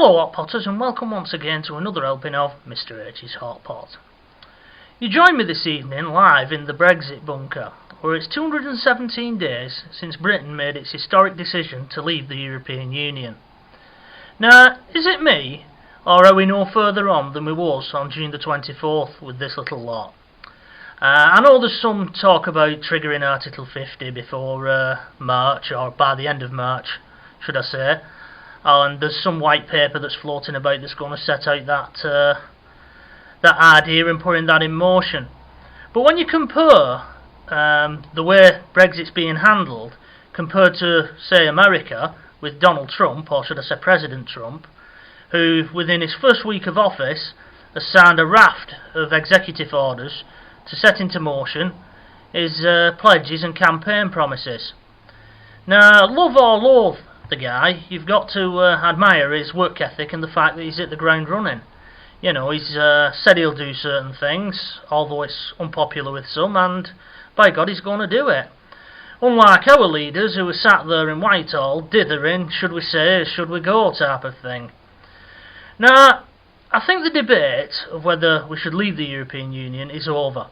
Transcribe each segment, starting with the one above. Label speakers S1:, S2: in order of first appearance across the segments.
S1: Hello Hot Potters, and welcome once again to another helping of Mr H's Hot Pot. You join me this evening live in the Brexit bunker, where it's 217 days since Britain made its historic decision to leave the European Union. Now, is it me, or are we no further on than we was on June the 24th with this little lot? I know there's some talk about triggering Article 50 before March, or by the end of March, should I say. And there's some white paper that's floating about that's going to set out that idea and putting that in motion. But when you compare the way Brexit's being handled compared to, say, America, with Donald Trump, or should I say President Trump, who within his first week of office has signed a raft of executive orders to set into motion his pledges and campaign promises. Now, love or loathe the guy, you've got to admire his work ethic and the fact that he's hit the ground running. You know, he's said he'll do certain things, although it's unpopular with some, and by God, he's going to do it. Unlike our leaders who are sat there in Whitehall, dithering, should we say, should we go type of thing. Now, I think the debate of whether we should leave the European Union is over.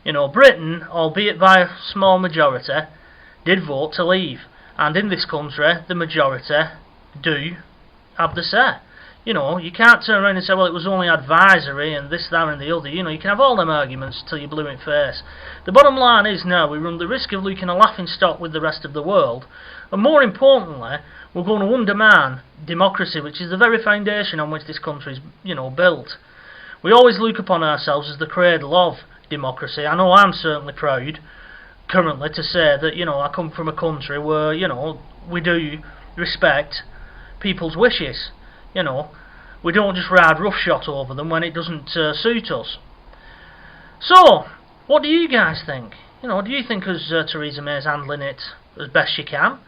S1: You know, Britain, albeit by a small majority, did vote to leave. And in this country, the majority do have the say. You know, you can't turn around and say, well, it was only advisory and this, that and the other. You know, you can have all them arguments till you're blue in face. The bottom line is now we run the risk of looking a laughing stock with the rest of the world. And more importantly, we're going to undermine democracy, which is the very foundation on which this country is, you know, built. We always look upon ourselves as the cradle of democracy. I know I'm certainly proud currently to say that, you know, I come from a country where, you know, we do respect people's wishes. You know, we don't just ride roughshod over them when it doesn't suit us. So, what do you guys think? You know, do you think as Theresa May's handling it as best she can?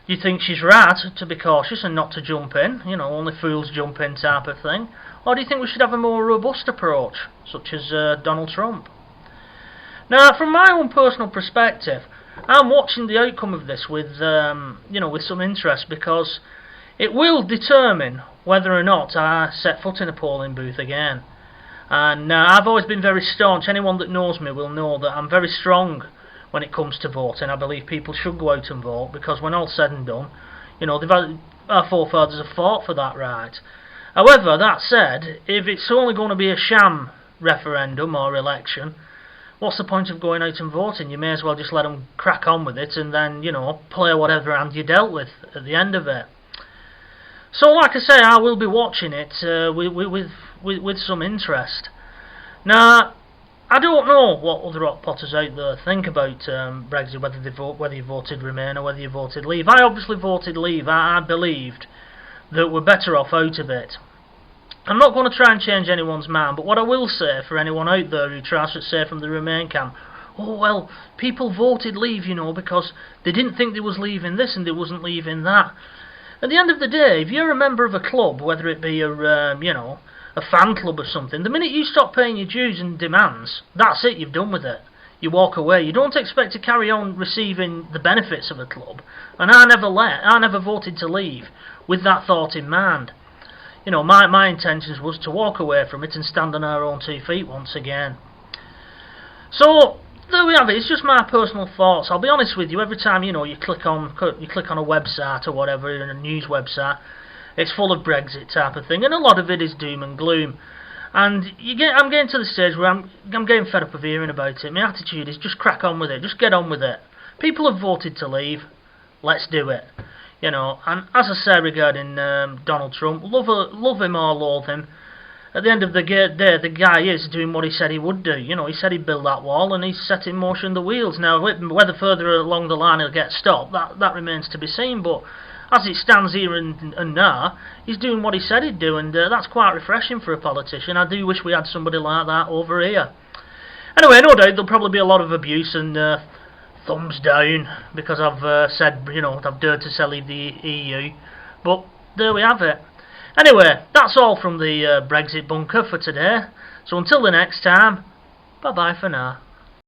S1: Do you think she's right to be cautious and not to jump in? You know, only fools jump in type of thing. Or do you think we should have a more robust approach, such as Donald Trump? Now, from my own personal perspective, I'm watching the outcome of this with, you know, with some interest, because it will determine whether or not I set foot in a polling booth again. And I've always been very staunch. Anyone that knows me will know that I'm very strong when it comes to voting. I believe people should go out and vote, because when all's said and done, you know, our forefathers have fought for that right. However, that said, if it's only going to be a sham referendum or election, what's the point of going out and voting? You may as well just let them crack on with it and then, you know, play whatever hand you dealt with at the end of it. So, like I say, I will be watching it with some interest. Now, I don't know what other hot potters out there think about Brexit, whether you voted Remain or whether you voted Leave. I obviously voted Leave. I believed that we're better off out of it. I'm not going to try and change anyone's mind, but what I will say for anyone out there who tries to say from the Remain camp, oh well, people voted Leave, you know, because they didn't think they was leaving this and they wasn't leaving that. At the end of the day, if you're a member of a club, whether it be a, you know, a fan club or something, the minute you stop paying your dues and demands, that's it, you've done with it. You walk away. You don't expect to carry on receiving the benefits of a club. And I never voted to leave with that thought in mind. You know, my intentions was to walk away from it and stand on our own 2 feet once again. So there we have it. It's just my personal thoughts. I'll be honest with you. Every time, you know, you click on a website or whatever, in a news website, it's full of Brexit type of thing, and a lot of it is doom and gloom. And I'm getting to the stage where I'm getting fed up of hearing about it. My attitude is just crack on with it. Just get on with it. People have voted to leave. Let's do it. You know, and as I say regarding Donald Trump, love him or loathe him, at the end of the day, the guy is doing what he said he would do. You know, he said he'd build that wall, and he's set in motion the wheels. Now, whether further along the line he'll get stopped, that remains to be seen. But as it stands here and now, he's doing what he said he'd do, and that's quite refreshing for a politician. I do wish we had somebody like that over here. Anyway, no doubt there'll probably be a lot of abuse and thumbs down because I've said, you know, I've dared to sell the EU, but there we have it. Anyway, that's all from the Brexit bunker for today, so until the next time, bye bye for now.